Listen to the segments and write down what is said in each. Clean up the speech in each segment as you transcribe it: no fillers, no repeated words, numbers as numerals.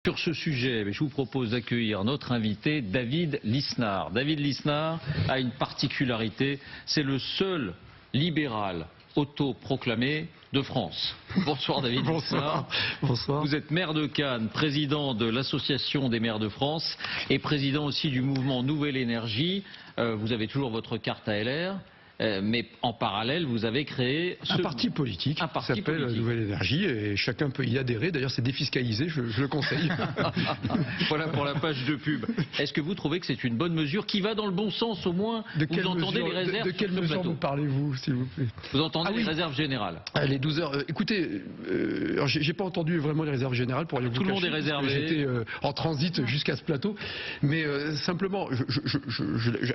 Sur ce sujet, je vous propose d'accueillir notre invité, David Lisnard. David Lisnard a une particularité, c'est le seul libéral autoproclamé de France. Bonsoir David Lisnard. Bonsoir. Vous êtes maire de Cannes, président de l'Association des maires de France et président aussi du mouvement Nouvelle Énergie. Vous avez toujours votre carte ALR. Mais en parallèle, vous avez créé un parti politique qui s'appelle Nouvelle Énergie et chacun peut y adhérer. D'ailleurs, c'est défiscalisé, je le conseille. Voilà pour la page de pub. Est-ce que vous trouvez que c'est une bonne mesure qui va dans le bon sens au moins? Vous entendez les réserves? De quelle mesure vous parlez-vous, s'il vous plaît? Vous entendez les réserves générales? Les 12 heures. Écoutez, j'ai pas entendu vraiment les réserves générales pour aller vous cacher. Tout le monde est réservé. J'étais en transit jusqu'à ce plateau. Mais simplement,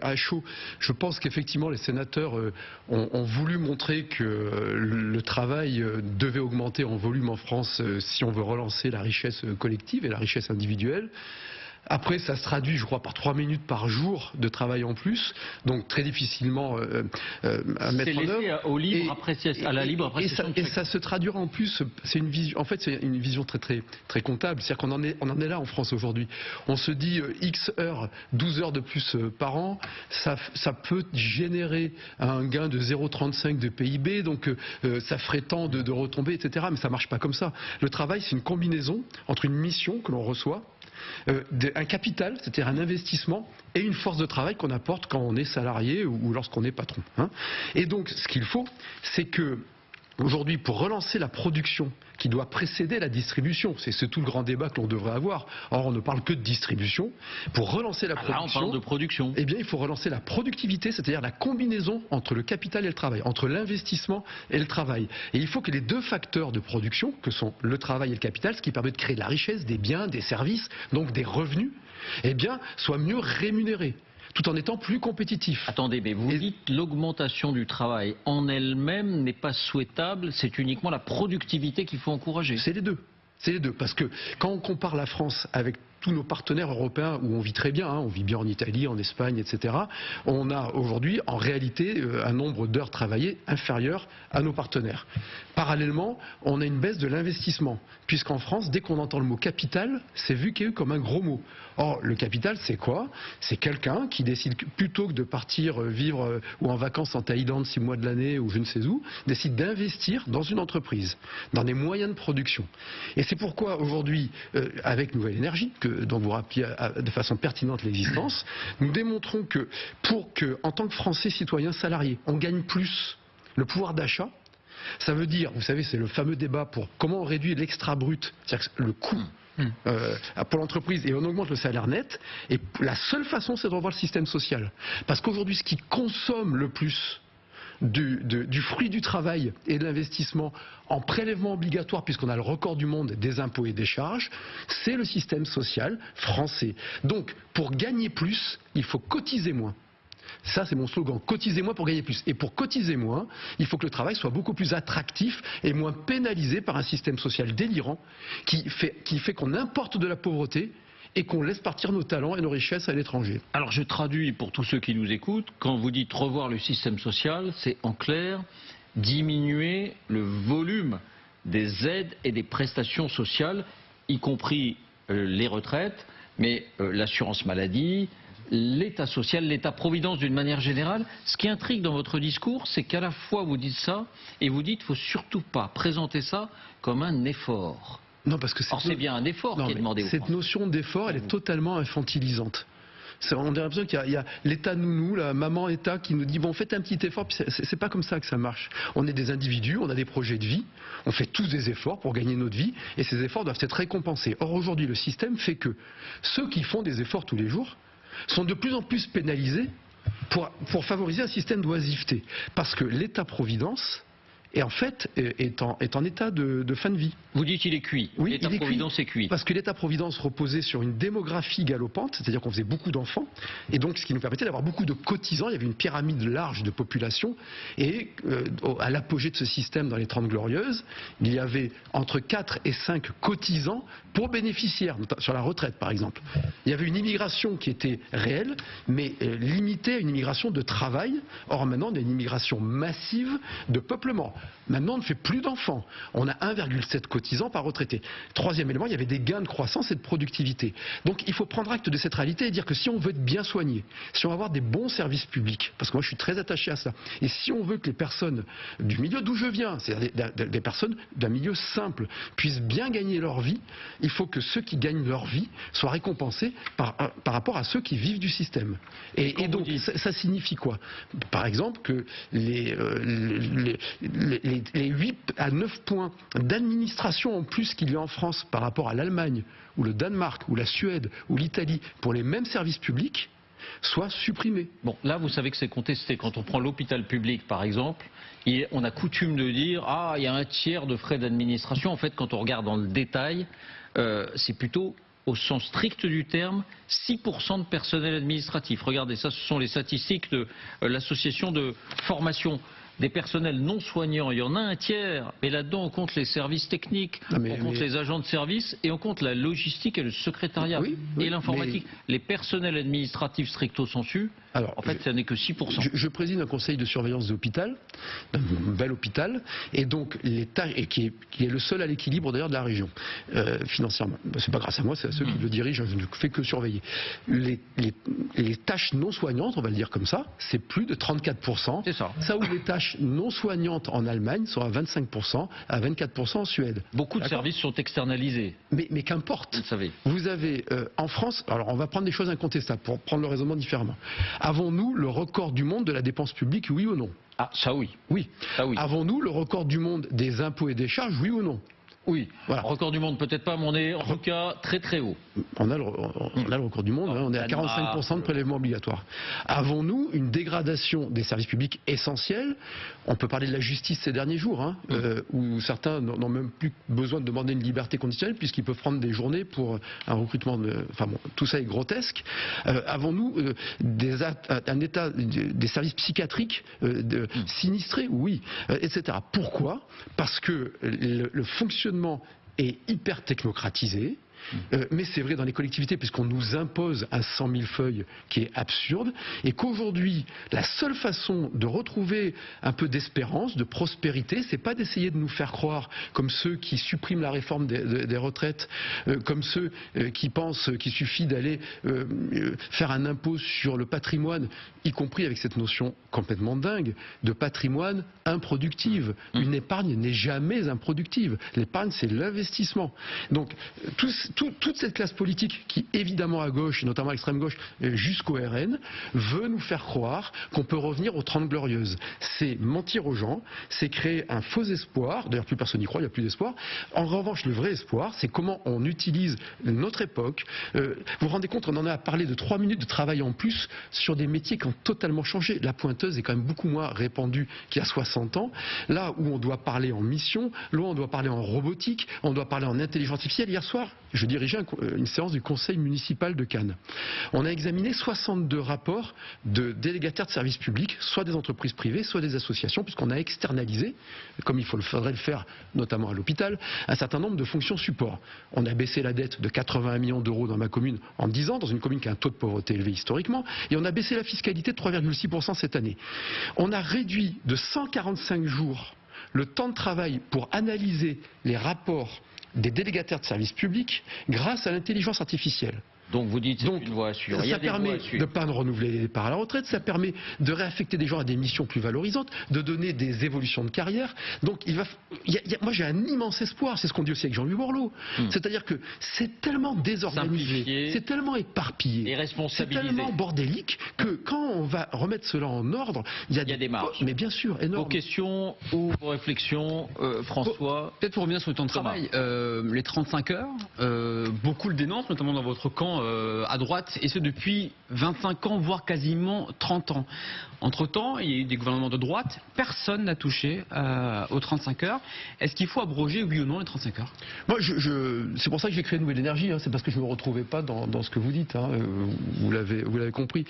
à chaud, je pense qu'effectivement les sénateurs ont voulu montrer que le travail devait augmenter en volume en France si on veut relancer la richesse collective et la richesse individuelle. Après, ça se traduit, je crois, par 3 minutes par jour de travail en plus, donc très difficilement à mettre en œuvre. À la libre appréciation. Et ça se traduira en plus. C'est une vision. En fait, c'est une vision très comptable. C'est-à-dire qu'on en est là en France aujourd'hui. On se dit X heures, 12 heures de plus par an, ça peut générer un gain de 0,35 de PIB, donc ça ferait tant de retombées, etc. Mais ça marche pas comme ça. Le travail, c'est une combinaison entre une mission que l'on reçoit, un capital, c'est-à-dire un investissement, et une force de travail qu'on apporte quand on est salarié ou lorsqu'on est patron. Et donc, ce qu'il faut, c'est que aujourd'hui, pour relancer la production qui doit précéder la distribution, c'est tout le grand débat que l'on devrait avoir. Or, on ne parle que de distribution. Pour relancer la production, là, on parle de production. Eh bien, il faut relancer la productivité, c'est-à-dire la combinaison entre le capital et le travail, entre l'investissement et le travail. Et il faut que les deux facteurs de production, que sont le travail et le capital, ce qui permet de créer de la richesse, des biens, des services, donc des revenus, eh bien, soient mieux rémunérés, tout en étant plus compétitif. Attendez, mais vous dites l'augmentation du travail en elle-même n'est pas souhaitable, c'est uniquement la productivité qu'il faut encourager. C'est les deux. C'est les deux, parce que quand on compare la France avec tous nos partenaires européens où on vit très bien, on vit bien en Italie, en Espagne, etc., on a aujourd'hui en réalité un nombre d'heures travaillées inférieur à nos partenaires. Parallèlement, on a une baisse de l'investissement, puisqu'en France, dès qu'on entend le mot capital, c'est vu qu'il y a eu comme un gros mot. Or, le capital, c'est quoi? C'est quelqu'un qui décide, plutôt que de partir vivre ou en vacances en Thaïlande 6 mois de l'année ou je ne sais où, décide d'investir dans une entreprise, dans des moyens de production. Et c'est pourquoi aujourd'hui, avec Nouvelle Énergie, dont vous rappeliez de façon pertinente l'existence, nous démontrons que pour que, en tant que Français citoyens salariés, on gagne plus le pouvoir d'achat. Ça veut dire, vous savez, c'est le fameux débat pour comment on réduit l'extra brut, c'est-à-dire le coût pour l'entreprise, et on augmente le salaire net. Et la seule façon, c'est de revoir le système social. Parce qu'aujourd'hui, ce qui consomme le plus du fruit du travail et de l'investissement en prélèvement obligatoire, puisqu'on a le record du monde des impôts et des charges, c'est le système social français. Donc, pour gagner plus, il faut cotiser moins. Ça, c'est mon slogan, cotiser moins pour gagner plus. Et pour cotiser moins, il faut que le travail soit beaucoup plus attractif et moins pénalisé par un système social délirant qui fait qu'on importe de la pauvreté et qu'on laisse partir nos talents et nos richesses à l'étranger. Alors je traduis pour tous ceux qui nous écoutent, quand vous dites revoir le système social, c'est en clair diminuer le volume des aides et des prestations sociales, y compris les retraites, mais l'assurance maladie, l'État social, l'État-providence d'une manière générale. Ce qui intrigue dans votre discours, c'est qu'à la fois vous dites ça et vous dites qu'il ne faut surtout pas présenter ça comme un effort. Non, parce que c'est bien un effort qui est demandé aux Français. Cette notion d'effort, elle est totalement infantilisante. On a l'impression qu'il y a l'État nounou, la maman État qui nous dit bon, faites un petit effort. C'est pas comme ça que ça marche. On est des individus, on a des projets de vie, on fait tous des efforts pour gagner notre vie et ces efforts doivent être récompensés. Or aujourd'hui, le système fait que ceux qui font des efforts tous les jours sont de plus en plus pénalisés pour favoriser un système d'oisiveté. Parce que l'État-providence est en fait est en état de fin de vie. Vous dites qu'il est cuit. Oui, l'État-providence est cuit. Parce que l'État-providence reposait sur une démographie galopante, c'est-à-dire qu'on faisait beaucoup d'enfants, et donc ce qui nous permettait d'avoir beaucoup de cotisants. Il y avait une pyramide large de population, et à l'apogée de ce système dans les 30 Glorieuses, il y avait entre 4 et 5 cotisants pour bénéficiaires, sur la retraite par exemple. Il y avait une immigration qui était réelle, mais limitée à une immigration de travail. Or maintenant, on a une immigration massive de peuplement. Maintenant, on ne fait plus d'enfants. On a 1,7 cotisants par retraité. Troisième élément, il y avait des gains de croissance et de productivité. Donc il faut prendre acte de cette réalité et dire que si on veut être bien soigné, si on veut avoir des bons services publics, parce que moi je suis très attaché à ça, et si on veut que les personnes du milieu d'où je viens, c'est-à-dire des personnes d'un milieu simple, puissent bien gagner leur vie, il faut que ceux qui gagnent leur vie soient récompensés par rapport à ceux qui vivent du système. Et donc ça signifie quoi? Par exemple que les 8 à 9 points d'administration en plus qu'il y a en France par rapport à l'Allemagne, ou le Danemark, ou la Suède, ou l'Italie, pour les mêmes services publics, soient supprimés. Bon, là, vous savez que c'est contesté. Quand on prend l'hôpital public, par exemple, on a coutume de dire « Ah, il y a un tiers de frais d'administration ». En fait, quand on regarde dans le détail, c'est plutôt, au sens strict du terme, 6% de personnel administratif. Regardez, ça, ce sont les statistiques de l'association de formation des personnels non soignants. Il y en a un tiers, mais là-dedans, on compte les services techniques, on compte les agents de service et on compte la logistique et le secrétariat et l'informatique. Les personnels administratifs stricto sensu, en fait, ça n'est que 6%. Je préside un conseil de surveillance d'hôpital, d'un bel hôpital, et donc qui est le seul à l'équilibre d'ailleurs de la région, financièrement. C'est pas grâce à moi, c'est à ceux qui le dirigent, je ne fais que surveiller. Les tâches non soignantes, on va le dire comme ça, c'est plus de 34%. C'est ça. Ça où les tâches non soignantes en Allemagne sont à 25%, à 24% en Suède. Beaucoup de services sont externalisés. Mais qu'importe. Vous savez. Vous avez en France, alors on va prendre des choses incontestables pour prendre le raisonnement différemment. Avons-nous le record du monde de la dépense publique, oui ou non? Ah, ça oui. Oui. Ça oui. Avons-nous le record du monde des impôts et des charges, oui ou non? Oui. Voilà. Record du monde peut-être pas, mais on est en tout cas très très haut. On a le record du monde, on est à 45% de prélèvements obligatoires. Avons-nous une dégradation des services publics essentiels? On peut parler de la justice ces derniers jours, où certains n'ont même plus besoin de demander une liberté conditionnelle puisqu'ils peuvent prendre des journées pour un recrutement. Enfin bon, tout ça est grotesque. Avons-nous un état des services psychiatriques sinistrés? Oui, etc. Pourquoi? Parce que le fonctionnement est hyper technocratisé. Mais c'est vrai dans les collectivités puisqu'on nous impose un 100 000 feuilles qui est absurde et qu'aujourd'hui la seule façon de retrouver un peu d'espérance, de prospérité, c'est pas d'essayer de nous faire croire comme ceux qui suppriment la réforme des retraites, comme ceux qui pensent qu'il suffit d'aller faire un impôt sur le patrimoine, y compris avec cette notion complètement dingue de patrimoine improductive. Une épargne n'est jamais improductive. L'épargne c'est l'investissement. Donc toute cette classe politique qui, évidemment à gauche, et notamment à l'extrême gauche, jusqu'au RN, veut nous faire croire qu'on peut revenir aux 30 glorieuses. C'est mentir aux gens, c'est créer un faux espoir, d'ailleurs plus personne n'y croit, il n'y a plus d'espoir. En revanche, le vrai espoir, c'est comment on utilise notre époque. Vous vous rendez compte, on en a parlé de 3 minutes de travail en plus sur des métiers qui ont totalement changé. La pointeuse est quand même beaucoup moins répandue qu'il y a 60 ans. Là où on doit parler en mission, là où on doit parler en robotique, on doit parler en intelligence artificielle. Hier soir, je dirigeais une séance du conseil municipal de Cannes. On a examiné 62 rapports de délégataires de services publics, soit des entreprises privées, soit des associations, puisqu'on a externalisé, comme il faudrait le faire notamment à l'hôpital, un certain nombre de fonctions support. On a baissé la dette de 81 millions d'euros dans ma commune en 10 ans, dans une commune qui a un taux de pauvreté élevé historiquement, et on a baissé la fiscalité de 3,6% cette année. On a réduit de 145 jours le temps de travail pour analyser les rapports des délégataires de services publics grâce à l'intelligence artificielle. Donc vous dites c'est une voie à suivre. Ça permet de ne pas renouveler les départs à la retraite, ça permet de réaffecter des gens à des missions plus valorisantes, de donner des évolutions de carrière. Donc moi j'ai un immense espoir, c'est ce qu'on dit aussi avec Jean-Louis Borloo. C'est-à-dire que c'est tellement désorganisé, c'est tellement éparpillé, c'est tellement bordélique que quand on va remettre cela en ordre, il y a des marges. Mais bien sûr, énormes. Vos questions ou vos réflexions, François? Peut-être pour revenir sur le temps de travail, les 35 heures, beaucoup le dénoncent, notamment dans votre camp à droite, et ce depuis 25 ans, voire quasiment 30 ans. Entre-temps, il y a eu des gouvernements de droite, personne n'a touché aux 35 heures. Est-ce qu'il faut abroger, oui ou non, les 35 heures? Moi, c'est pour ça que j'ai créé Nouvelle Énergie, c'est parce que je ne me retrouvais pas dans ce que vous dites, vous l'avez compris.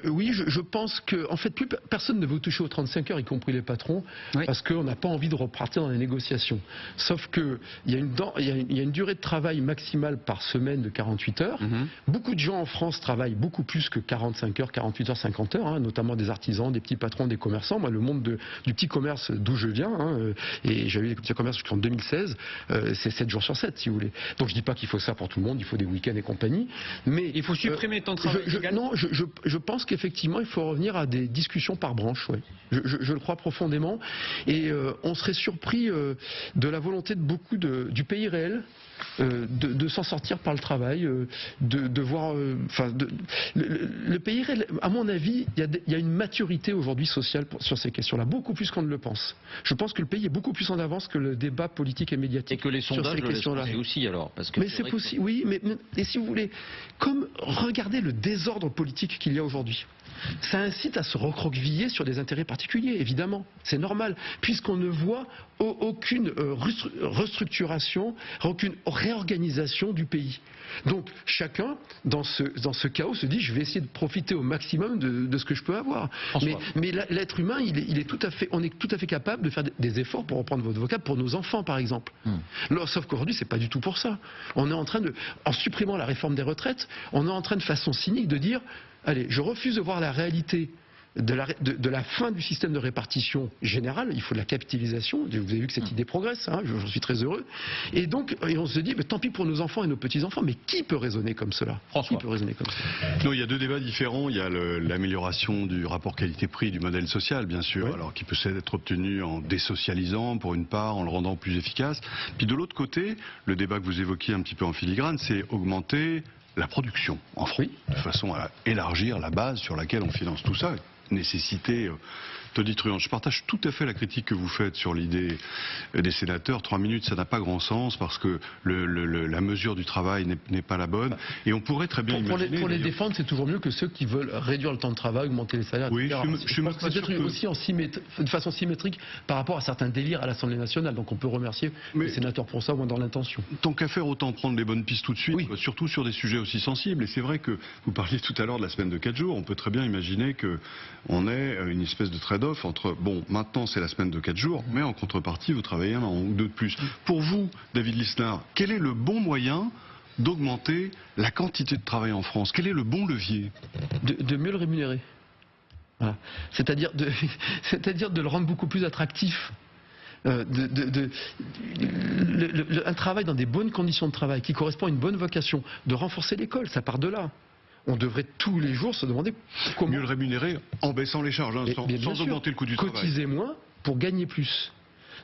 Oui, je pense que, en fait, plus personne ne veut toucher aux 35 heures, y compris les patrons, parce qu'on n'a pas envie de repartir dans les négociations. Sauf qu'il y a une durée de travail maximale par semaine de 48 heures, Beaucoup de gens en France travaillent beaucoup plus que 45 heures, 48 heures, 50 heures, notamment des artisans, des petits patrons, des commerçants. Moi, le monde du petit commerce d'où je viens, et j'avais eu des petits commerces jusqu'en 2016, c'est 7 jours sur 7, si vous voulez. Donc je dis pas qu'il faut ça pour tout le monde, il faut des week-ends et compagnie. Mais il faut supprimer le temps de travail. Non, je pense qu'effectivement, il faut revenir à des discussions par branche. Ouais. Je le crois profondément. Et on serait surpris de la volonté de beaucoup du pays réel de s'en sortir par le travail, de voir. Le pays réel, à mon avis, il y a une maturité aujourd'hui sociale sur ces questions-là, beaucoup plus qu'on ne le pense. Je pense que le pays est beaucoup plus en avance que le débat politique et médiatique. Et que les sondages le laissent penser aussi alors. Parce que mais c'est possible, oui, mais et si vous voulez, comme regardez le désordre politique qu'il y a aujourd'hui. Ça incite à se recroqueviller sur des intérêts particuliers, évidemment. C'est normal, puisqu'on ne voit aucune restructuration, aucune réorganisation du pays. Donc chacun, dans ce chaos, se dit je vais essayer de profiter au maximum de ce que je peux avoir. Mais l'être humain, on est tout à fait capable de faire des efforts, pour reprendre votre vocable, pour nos enfants par exemple. Sauf qu'aujourd'hui, c'est pas du tout pour ça. On est en train en supprimant la réforme des retraites, on est en train de façon cynique de dire allez, je refuse de voir la réalité de la fin du système de répartition générale, il faut de la capitalisation, vous avez vu que cette idée progresse, j'en suis très heureux, et donc on se dit, mais tant pis pour nos enfants et nos petits-enfants, mais qui peut raisonner comme cela? François. Qui peut raisonner comme ça? Non, il y a deux débats différents, il y a l'amélioration du rapport qualité-prix du modèle social, bien sûr, alors qui peut être obtenu en désocialisant, pour une part, en le rendant plus efficace, puis de l'autre côté, le débat que vous évoquiez un petit peu en filigrane, c'est augmenter la production en France, de façon à élargir la base sur laquelle on finance tout ça. Nécessité tonitruante. Je partage tout à fait la critique que vous faites sur l'idée des sénateurs. 3 minutes, ça n'a pas grand sens parce que la mesure du travail n'est pas la bonne. Et on pourrait très bien imaginer... Pour les défendre, c'est toujours mieux que ceux qui veulent réduire le temps de travail, augmenter les salaires, oui, etc. Je pense que c'est peut-être aussi de façon symétrique par rapport à certains délires à l'Assemblée nationale. Donc on peut remercier les sénateurs pour ça, au moins dans l'intention. Tant qu'à faire, autant prendre les bonnes pistes tout de suite, surtout sur des sujets aussi sensibles. Et c'est vrai que vous parliez tout à l'heure de la semaine de 4 jours. On peut très bien imaginer qu'on ait une espèce de trade-off entre, bon, maintenant c'est la semaine de 4 jours, mais en contrepartie, vous travaillez 1 an ou 2 de plus. Pour vous, David Lisnard, quel est le bon moyen d'augmenter la quantité de travail en France? Quel est le bon levier? De mieux le rémunérer. Voilà. C'est-à-dire de le rendre beaucoup plus attractif. Un travail dans des bonnes conditions de travail qui correspond à une bonne vocation, de renforcer l'école, ça part de là. On devrait tous les jours se demander comment... Mieux le rémunérer en baissant les charges, sans augmenter le coût du travail. Cotiser moins pour gagner plus.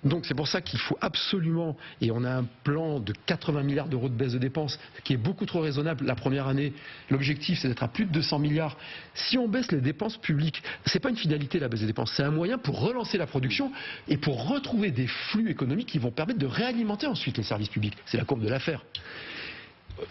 Donc c'est pour ça qu'il faut absolument, et on a un plan de 80 milliards d'euros de baisse de dépenses qui est beaucoup trop raisonnable la première année. L'objectif c'est d'être à plus de 200 milliards. Si on baisse les dépenses publiques, c'est pas une finalité la baisse des dépenses, c'est un moyen pour relancer la production et pour retrouver des flux économiques qui vont permettre de réalimenter ensuite les services publics. C'est la courbe de l'affaire.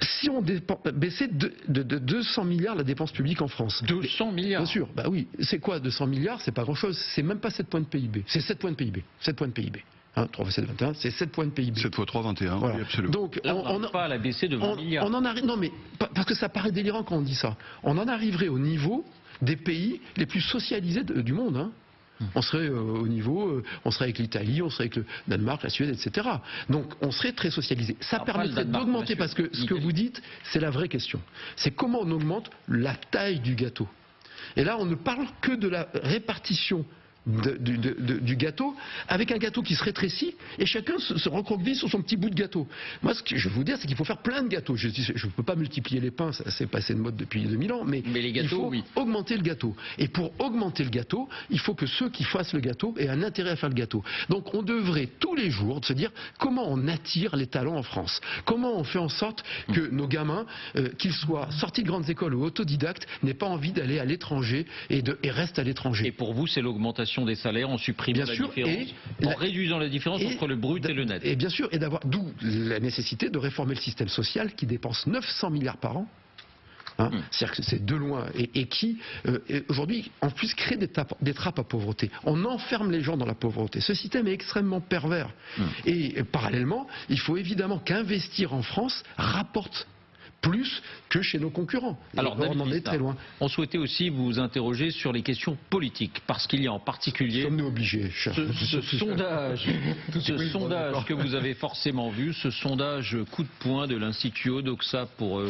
Si on baissait de 200 milliards la dépense publique en France. 200 milliards. Bien sûr, bah oui. C'est quoi 200 milliards? C'est pas grand chose. C'est même pas 7 points de PIB. C'est 7 points de PIB. 7 points de PIB. 3 fois 7, 21, c'est 7 points de PIB. 7 fois 3, 21, voilà. Oui, absolument. Donc, on n'a pas à la baisser de 20 milliards. On en arrive, non mais, parce que ça paraît délirant quand on dit ça. On en arriverait au niveau des pays les plus socialisés du monde, On serait au niveau, on serait avec l'Italie, on serait avec le Danemark, la Suède, etc. Donc on serait très socialisé. Ça permettrait d'augmenter, parce que ce que vous dites, c'est la vraie question. C'est comment on augmente la taille du gâteau. Et là, on ne parle que de la répartition du gâteau, avec un gâteau qui se rétrécit et chacun se recroqueville sur son petit bout de gâteau. Moi, ce que je veux vous dire, c'est qu'il faut faire plein de gâteaux. Je ne peux pas multiplier les pains, ça c'est passé de mode depuis 2000 ans, mais les gâteaux, il faut augmenter le gâteau. Et pour augmenter le gâteau, il faut que ceux qui fassent le gâteau aient un intérêt à faire le gâteau. Donc on devrait tous les jours se dire comment on attire les talents en France. Comment on fait en sorte que nos gamins, qu'ils soient sortis de grandes écoles ou autodidactes, n'aient pas envie d'aller à l'étranger et restent à l'étranger. Et pour vous, c'est l'augmentation des salaires en supprimant la différence, en réduisant la différence entre le brut et le net. Et bien sûr, et d'où la nécessité de réformer le système social qui dépense 900 milliards par an. C'est-à-dire que c'est de loin et qui aujourd'hui en plus crée des trappes à pauvreté. On enferme les gens dans la pauvreté. Ce système est extrêmement pervers. Et parallèlement, il faut évidemment qu'investir en France rapporte plus que chez nos concurrents. Alors, on en est très loin. On souhaitait aussi vous interroger sur les questions politiques, parce qu'il y a en particulier... Sommes-nous obligés, ce sondage que vous avez forcément vu, ce sondage coup de poing de l'Institut Odoxa pour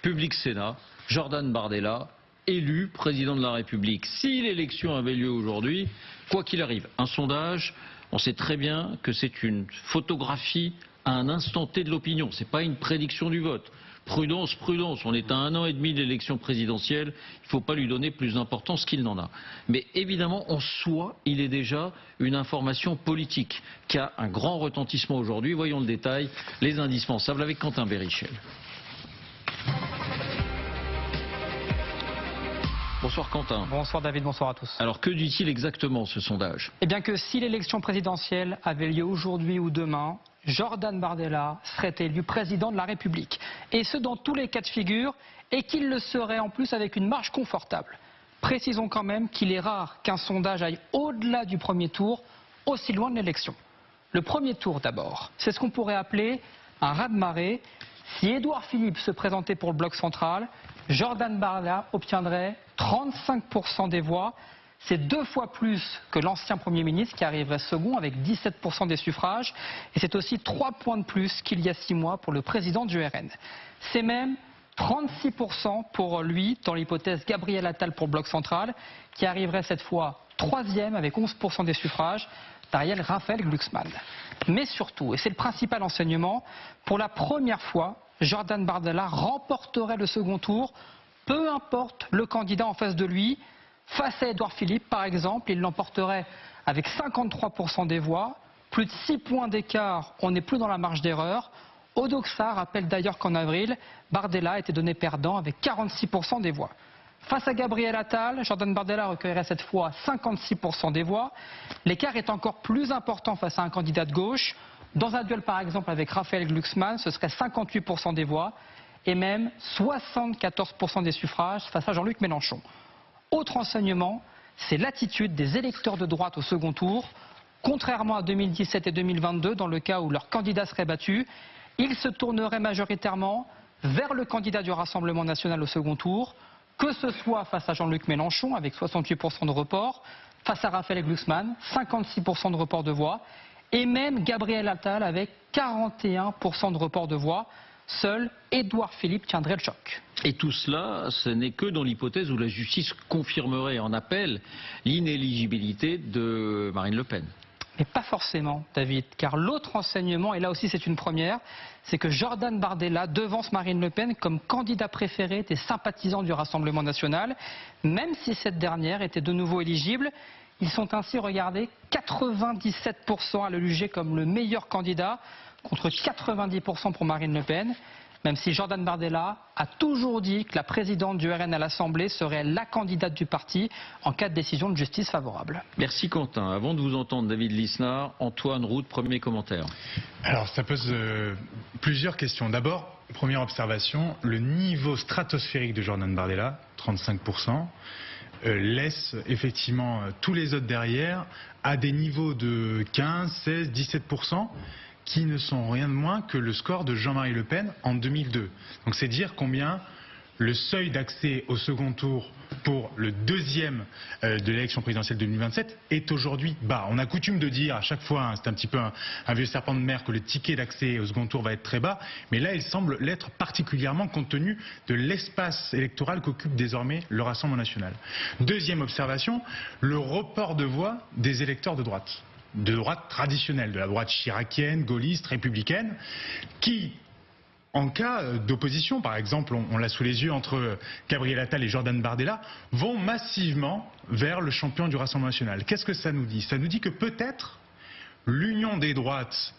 Public Sénat, Jordan Bardella, élu président de la République. Si l'élection avait lieu aujourd'hui, quoi qu'il arrive, un sondage, on sait très bien que c'est une photographie à un instant T de l'opinion, ce n'est pas une prédiction du vote. Prudence, prudence, on est à 1 an et demi de l'élection présidentielle, il ne faut pas lui donner plus d'importance qu'il n'en a. Mais évidemment, en soi, il est déjà une information politique qui a un grand retentissement aujourd'hui. Voyons le détail, les indispensables avec Quentin Bérichel. Bonsoir Quentin. Bonsoir David, bonsoir à tous. Alors que dit-il exactement ce sondage? Eh bien que si l'élection présidentielle avait lieu aujourd'hui ou demain, Jordan Bardella serait élu président de la République. Et ce dans tous les cas de figure, et qu'il le serait en plus avec une marge confortable. Précisons quand même qu'il est rare qu'un sondage aille au-delà du premier tour, aussi loin de l'élection. Le premier tour d'abord, c'est ce qu'on pourrait appeler un raz-de-marée. Si Édouard Philippe se présentait pour le bloc central, Jordan Bardella obtiendrait 35% des voix. C'est 2 fois plus que l'ancien Premier ministre qui arriverait second avec 17% des suffrages. Et c'est aussi 3 points de plus qu'il y a 6 mois pour le président du RN. C'est même 36% pour lui dans l'hypothèse Gabriel Attal pour le bloc central qui arriverait cette fois 3e avec 11% des suffrages derrière Raphaël Glucksmann. Mais surtout, et c'est le principal enseignement, pour la première fois, Jordan Bardella remporterait le second tour, peu importe le candidat en face de lui. Face à Édouard Philippe, par exemple, il l'emporterait avec 53% des voix, plus de 6 points d'écart, on n'est plus dans la marge d'erreur. Odoxa rappelle d'ailleurs qu'en avril, Bardella était donné perdant avec 46% des voix. Face à Gabriel Attal, Jordan Bardella recueillerait cette fois 56% des voix. L'écart est encore plus important face à un candidat de gauche. Dans un duel par exemple avec Raphaël Glucksmann, ce serait 58% des voix et même 74% des suffrages face à Jean-Luc Mélenchon. Autre enseignement, c'est l'attitude des électeurs de droite au second tour. Contrairement à 2017 et 2022, dans le cas où leur candidat serait battu, ils se tourneraient majoritairement vers le candidat du Rassemblement national au second tour, que ce soit face à Jean-Luc Mélenchon avec 68% de report, face à Raphaël Glucksmann, 56% de report de voix, et même Gabriel Attal avec 41% de report de voix. Seul Édouard Philippe tiendrait le choc. Et tout cela, ce n'est que dans l'hypothèse où la justice confirmerait en appel l'inéligibilité de Marine Le Pen. Mais pas forcément, David, car l'autre enseignement, et là aussi c'est une première, c'est que Jordan Bardella devance Marine Le Pen comme candidat préféré des sympathisants du Rassemblement national, même si cette dernière était de nouveau éligible. Ils sont ainsi regardés 97% à le juger comme le meilleur candidat, contre 90% pour Marine Le Pen, même si Jordan Bardella a toujours dit que la présidente du RN à l'Assemblée serait la candidate du parti en cas de décision de justice favorable. Merci Quentin. Avant de vous entendre, David Lisnard, Antoine Roux, premier commentaire. Alors ça pose plusieurs questions. D'abord, première observation, le niveau stratosphérique de Jordan Bardella, 35%, laisse effectivement tous les autres derrière à des niveaux de 15, 16, 17%. Qui ne sont rien de moins que le score de Jean-Marie Le Pen en 2002. Donc c'est dire combien le seuil d'accès au second tour pour le deuxième de l'élection présidentielle 2027 est aujourd'hui bas. On a coutume de dire à chaque fois, c'est un petit peu un vieux serpent de mer, que le ticket d'accès au second tour va être très bas, mais là il semble l'être particulièrement compte tenu de l'espace électoral qu'occupe désormais le Rassemblement national. Deuxième observation, le report de voix des électeurs de droite traditionnelle, de la droite chiracienne, gaulliste, républicaine, qui, en cas d'opposition, par exemple, on l'a sous les yeux entre Gabriel Attal et Jordan Bardella, vont massivement vers le champion du Rassemblement national. Qu'est-ce que ça nous dit? Ça nous dit que peut-être l'union des droites,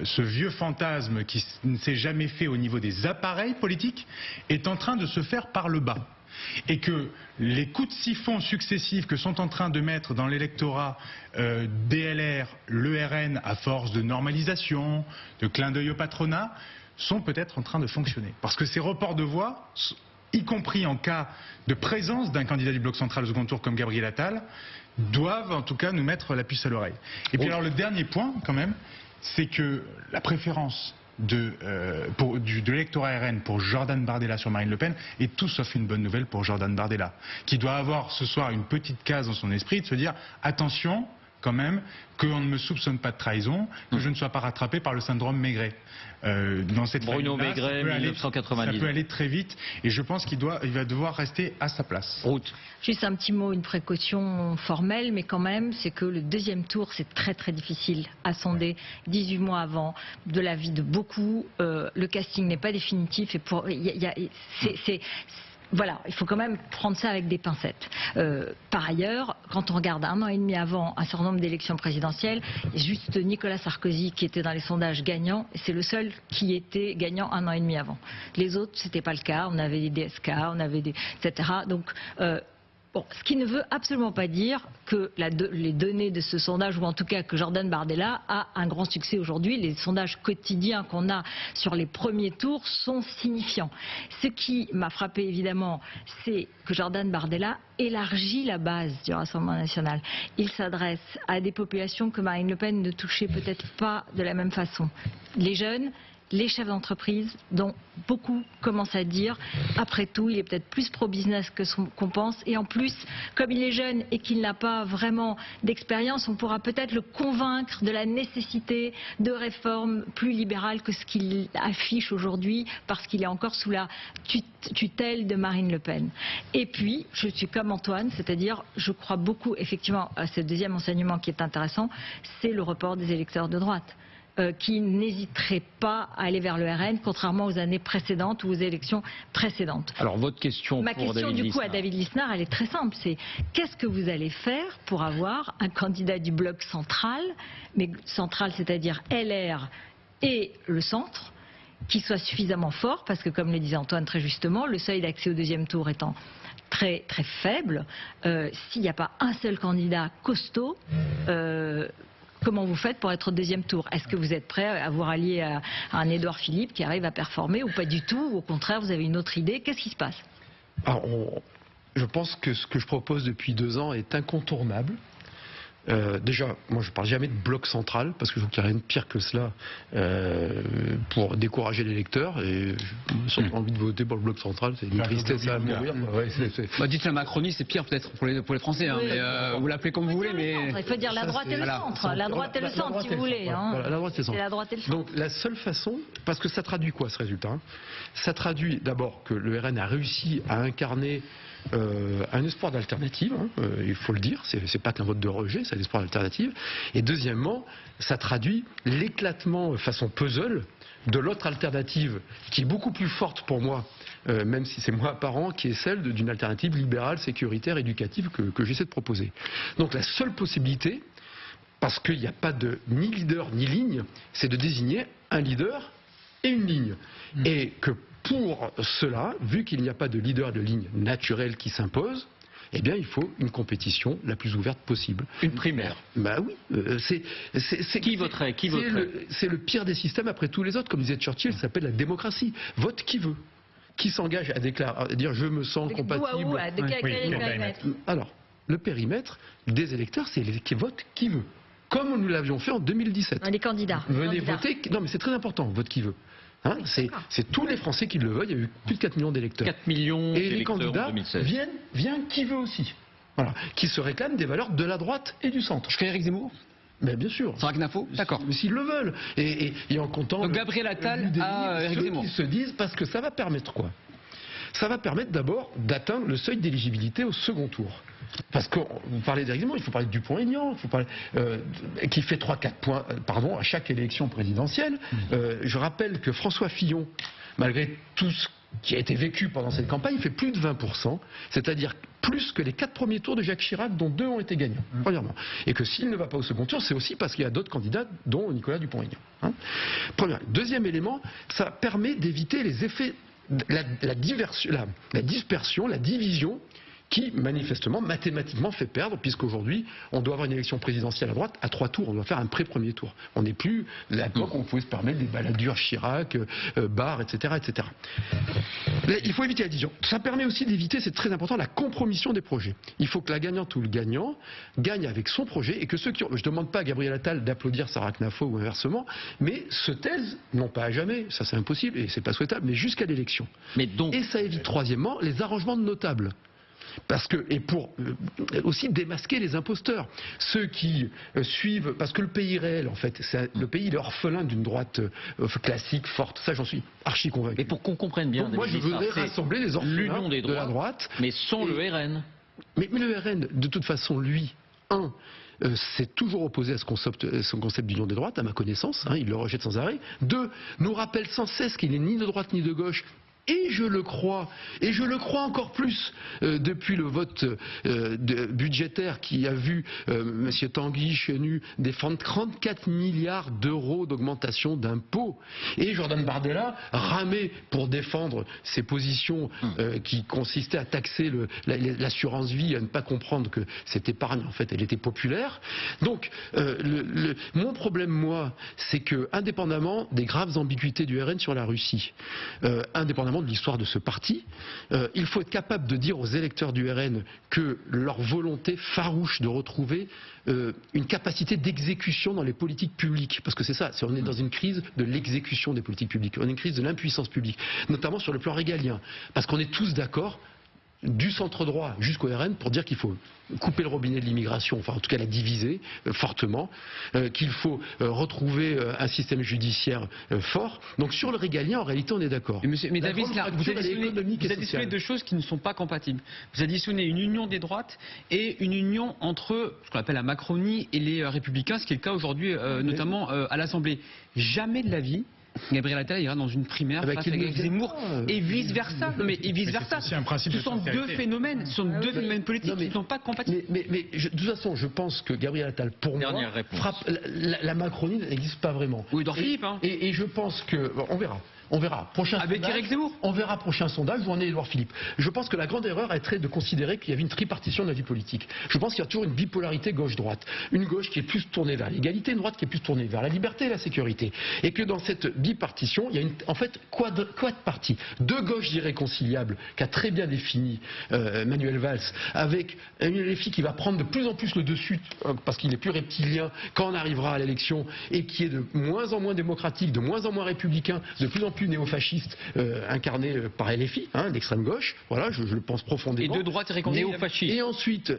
ce vieux fantasme qui ne s'est jamais fait au niveau des appareils politiques, est en train de se faire par le bas. Et que les coups de siphon successifs que sont en train de mettre dans l'électorat DLR, le RN, à force de normalisation, de clin d'œil au patronat, sont peut-être en train de fonctionner. Parce que ces reports de voix, y compris en cas de présence d'un candidat du bloc central au second tour comme Gabriel Attal, doivent en tout cas nous mettre la puce à l'oreille. Et puis alors le dernier point quand même, c'est que la préférence de l'électorat RN pour Jordan Bardella sur Marine Le Pen est tout sauf une bonne nouvelle pour Jordan Bardella, qui doit avoir ce soir une petite case dans son esprit de se dire attention, quand même qu'on ne me soupçonne pas de trahison, que je ne sois pas rattrapé par le syndrome Maigret. Dans cette Bruno famille-là, Maigret, ça peut 1990. ça peut aller très vite et je pense qu'il va devoir rester à sa place. Route. Juste un petit mot, une précaution formelle, mais quand même, c'est que le deuxième tour, c'est très très difficile à sonder 18 mois avant, de l'avis de beaucoup. Le casting n'est pas définitif et voilà, il faut quand même prendre ça avec des pincettes. Par ailleurs, quand on regarde 1 an et demi avant un certain nombre d'élections présidentielles, juste Nicolas Sarkozy qui était dans les sondages gagnants, c'est le seul qui était gagnant 1 an et demi avant. Les autres, c'était pas le cas. On avait des DSK, on avait des etc. Donc bon, ce qui ne veut absolument pas dire que les données de ce sondage, ou en tout cas que Jordan Bardella a un grand succès aujourd'hui. Les sondages quotidiens qu'on a sur les premiers tours sont signifiants. Ce qui m'a frappé évidemment, c'est que Jordan Bardella élargit la base du Rassemblement national. Il s'adresse à des populations que Marine Le Pen ne touchait peut-être pas de la même façon. Les jeunes, les chefs d'entreprise, dont beaucoup commencent à dire, après tout, il est peut-être plus pro-business que qu'on pense. Et en plus, comme il est jeune et qu'il n'a pas vraiment d'expérience, on pourra peut-être le convaincre de la nécessité de réformes plus libérales que ce qu'il affiche aujourd'hui, parce qu'il est encore sous la tutelle de Marine Le Pen. Et puis, je suis comme Antoine, c'est-à-dire, je crois beaucoup, effectivement, à ce deuxième enseignement qui est intéressant, c'est le report des électeurs de droite. Qui n'hésiterait pas à aller vers le RN, contrairement aux années précédentes ou aux élections précédentes. Alors votre question Ma pour question David du coup Lisnard. à David Lisnard, elle est très simple, c'est qu'est-ce que vous allez faire pour avoir un candidat du bloc central, mais central c'est-à-dire LR et le centre, qui soit suffisamment fort, parce que comme le disait Antoine très justement, le seuil d'accès au deuxième tour étant très très faible, s'il n'y a pas un seul candidat costaud, comment vous faites pour être au deuxième tour? Est-ce que vous êtes prêt à vous rallier à un Édouard Philippe qui arrive à performer ou pas du tout? Ou au contraire, vous avez une autre idée? Qu'est-ce qui se passe? Alors, je pense que ce que je propose depuis 2 ans est incontournable. Déjà, moi je parle jamais de bloc central parce que je trouve qu'il n'y a rien de pire que cela pour décourager les lecteurs, et j'ai surtout envie de voter pour le bloc central, c'est une tristesse à mourir. Ouais, Dites la Macronie, c'est pire peut-être pour les Français, hein, Oui, mais vous l'appelez comme vous voulez, mais Il faut dire la droite et le centre. La droite et le centre, si vous voulez. Voilà, la droite et le centre. C'est la droite et le centre. Donc la seule façon, parce que ça traduit quoi ce résultat, hein? Ça traduit d'abord que le RN a réussi à incarner un espoir d'alternative, hein, il faut le dire, c'est pas qu'un vote de rejet, c'est un espoir d'alternative. Et deuxièmement, ça traduit l'éclatement façon puzzle de l'autre alternative qui est beaucoup plus forte pour moi, même si c'est moins apparent, qui est celle d'une alternative libérale, sécuritaire, éducative que j'essaie de proposer. Donc la seule possibilité, parce qu'il n'y a pas de ni leader ni ligne, c'est de désigner un leader et une ligne. Et que pour cela, vu qu'il n'y a pas de leader et de ligne naturelle qui s'impose, eh bien, il faut une compétition la plus ouverte possible. Une primaire. Bah oui. Qui voterait? C'est le pire des systèmes après tous les autres. Comme disait Churchill, ça s'appelle la démocratie. Vote qui veut. Qui s'engage à dire je me sens compatible. Alors, le périmètre des électeurs, c'est qui vote qui veut. Comme nous l'avions fait en 2017. Les candidats. Venez voter. Non, mais c'est très important, vote qui veut. Hein, c'est tous les Français qui le veulent. Il y a eu plus de 4 millions d'électeurs. 4 millions et les d'électeurs candidats en 2016. viennent qui veut aussi. Voilà. Qui se réclament des valeurs de la droite et du centre. jusqu'à Éric Zemmour, Mais bien sûr. Sarah Knafo, d'accord. Mais s'ils le veulent. Et en comptant. Donc Gabriel Attal à Éric ceux Zemmour. qui se disent, parce que ça va permettre quoi? Ça va permettre d'abord d'atteindre le seuil d'éligibilité au second tour. Parce que vous parlez d'Éric Zemmour, il faut parler de Dupont-Aignan, qui fait 3-4 points à chaque élection présidentielle. Je rappelle que François Fillon, malgré tout ce qui a été vécu pendant cette campagne, fait plus de 20%, c'est-à-dire plus que les 4 premiers tours de Jacques Chirac, dont 2 ont été gagnants, premièrement. Et que s'il ne va pas au second tour, c'est aussi parce qu'il y a d'autres candidats, dont Nicolas Dupont-Aignan. Hein. Deuxième élément, ça permet d'éviter les effets, la dispersion, la division, qui manifestement, mathématiquement fait perdre, puisqu'aujourd'hui, on doit avoir une élection présidentielle à droite à 3 tours, on doit faire un pré-premier tour. On n'est plus à l'époque où on pouvait se permettre des baladures Chirac, Barre, etc., etc. Là, il faut éviter la division. Ça permet aussi d'éviter, c'est très important, la compromission des projets. Il faut que la gagnante ou le gagnant gagne avec son projet et que ceux qui ont... Je ne demande pas à Gabriel Attal d'applaudir Sarah Knafo ou inversement, mais se taisent, non pas à jamais, ça c'est impossible et c'est pas souhaitable, mais jusqu'à l'élection. Et ça évite, troisièmement, les arrangements de notables. Parce que, et pour aussi démasquer les imposteurs. Ceux qui suivent, parce que le pays réel, en fait, le pays il est orphelin d'une droite classique, forte. Ça, j'en suis archi convaincu. Mais pour qu'on comprenne bien, Donc, moi, je voudrais rassembler les orphelins l'union des de la droite. mais sans le RN. Mais le RN, de toute façon, lui, s'est toujours opposé à ce concept d'union des droites, à ma connaissance, il le rejette sans arrêt. 2, nous rappelle sans cesse qu'il n'est ni de droite ni de gauche. Et je le crois encore plus depuis le vote budgétaire qui a vu M. Tanguy Chenu défendre 34 milliards d'euros d'augmentation d'impôts. Et Jordan Bardella ramait pour défendre ses positions qui consistaient à taxer l'assurance vie, à ne pas comprendre que cette épargne, en fait, elle était populaire. Donc, mon problème, moi, c'est que, indépendamment des graves ambiguïtés du RN sur la Russie, indépendamment de l'histoire de ce parti, il faut être capable de dire aux électeurs du RN que leur volonté farouche de retrouver une capacité d'exécution dans les politiques publiques, parce que c'est ça, on est dans une crise de l'exécution des politiques publiques, on est une crise de l'impuissance publique, notamment sur le plan régalien, parce qu'on est tous d'accord, du centre droit jusqu'au RN, pour dire qu'il faut couper le robinet de l'immigration, enfin en tout cas la diviser fortement, qu'il faut retrouver un système judiciaire fort. Donc sur le régalien, en réalité, on est d'accord. Mais David, vous additionnez deux choses qui ne sont pas compatibles. Vous additionnez une union des droites et une union entre ce qu'on appelle la Macronie et les Républicains, ce qui est le cas aujourd'hui, notamment à l'Assemblée. Jamais de la vie Gabriel Attal ira dans une primaire face à Éric Zemmour et vice versa. Mais vice versa. Ce sont deux phénomènes, politiques qui ne sont pas compatibles. Mais de toute façon, je pense que Gabriel Attal, pour moi, frappe la Macronie n'existe pas vraiment. Ou Édouard Philippe. Et je pense que on verra. On verra. Prochain avec sondage, Éric Zemmour. On verra prochain sondage où en est Édouard Philippe. Je pense que la grande erreur est de considérer qu'il y avait une tripartition de la vie politique. Je pense qu'il y a toujours une bipolarité gauche-droite. Une gauche qui est plus tournée vers l'égalité, une droite qui est plus tournée vers la liberté et la sécurité. Et que dans cette bipartition, il y a en fait quad parties. Deux gauches irréconciliables qu'a très bien défini Manuel Valls, avec une LFI qui va prendre de plus en plus le dessus parce qu'il est plus reptilien quand on arrivera à l'élection et qui est de moins en moins démocratique, de moins en moins républicain, de plus en plus néo-fasciste incarné par LFI, l'extrême gauche, voilà, je le pense profondément. Et de droite néo-fasciste.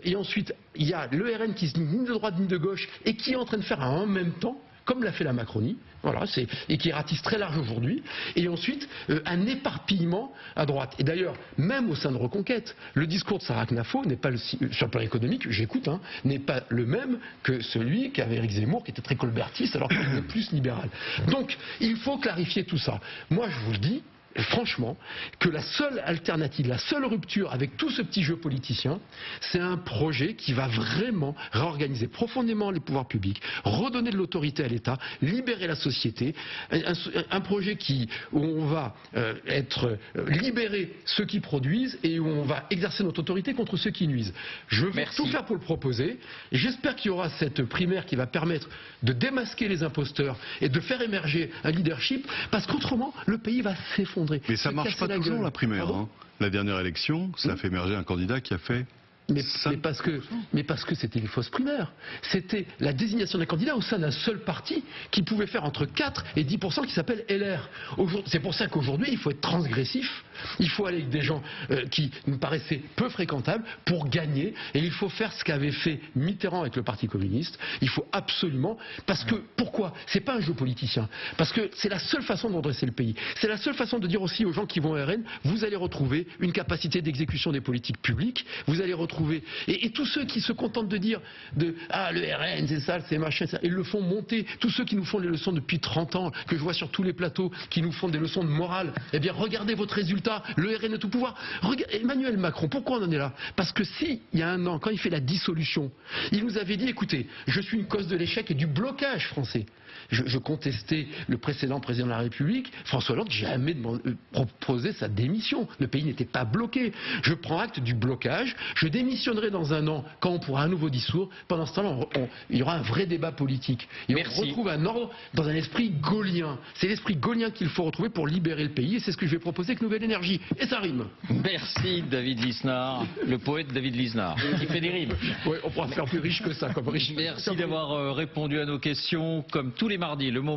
Et ensuite, il y a le RN qui se dit ni de droite ni de gauche et qui est en train de faire en même temps, comme l'a fait la Macronie, voilà, et qui ratisse très large aujourd'hui, et ensuite un éparpillement à droite. Et d'ailleurs, même au sein de Reconquête, le discours de Sarah Knafo n'est pas sur le plan économique, j'écoute, n'est pas le même que celui qu'avait Éric Zemmour, qui était très colbertiste, alors qu'il était plus libéral. Donc, il faut clarifier tout ça. Moi, je vous le dis, franchement, que la seule alternative, la seule rupture avec tout ce petit jeu politicien, c'est un projet qui va vraiment réorganiser profondément les pouvoirs publics, redonner de l'autorité à l'État, libérer la société, un projet où on va libérer ceux qui produisent et où on va exercer notre autorité contre ceux qui nuisent. Je vais tout faire pour le proposer et j'espère qu'il y aura cette primaire qui va permettre de démasquer les imposteurs et de faire émerger un leadership, parce qu'autrement, le pays va s'effondrer. Mais ça ne marche pas toujours la primaire. La dernière élection, ça a fait émerger un candidat qui a fait... Mais parce que c'était une fausse primaire. C'était la désignation d'un candidat au sein d'un seul parti qui pouvait faire entre 4 et 10% qui s'appelle LR. C'est pour ça qu'aujourd'hui, il faut être transgressif. Il faut aller avec des gens qui nous paraissaient peu fréquentables pour gagner. Et il faut faire ce qu'avait fait Mitterrand avec le Parti communiste. Il faut absolument... Parce que, pourquoi ? C'est pas un jeu politicien. Parce que c'est la seule façon de redresser le pays. C'est la seule façon de dire aussi aux gens qui vont au RN, vous allez retrouver une capacité d'exécution des politiques publiques. Vous allez retrouver... Et tous ceux qui se contentent de dire le RN c'est ça, c'est machin, ça, ils le font monter. Tous ceux qui nous font les leçons depuis 30 ans, que je vois sur tous les plateaux, qui nous font des leçons de morale, eh bien regardez votre résultat, le RN est tout pouvoir. Emmanuel Macron, pourquoi on en est là ? Parce que il y a un an, quand il fait la dissolution, il nous avait dit, écoutez, je suis une cause de l'échec et du blocage français. Je contestais le précédent président de la République, François Hollande, jamais proposé sa démission. Le pays n'était pas bloqué. Je prends acte du blocage, je démissionnerai dans un an quand on pourra un nouveau discours. Pendant ce temps-là, il y aura un vrai débat politique. Et on retrouve un ordre dans un esprit gaullien. C'est l'esprit gaullien qu'il faut retrouver pour libérer le pays et c'est ce que je vais proposer avec Nouvelle Énergie. Et ça rime. Merci David Lisnard, le poète David Lisnard, qui fait des rimes. Oui, on pourra faire plus riche que ça comme riche. Merci d'avoir répondu à nos questions comme tous les mardis. Le moment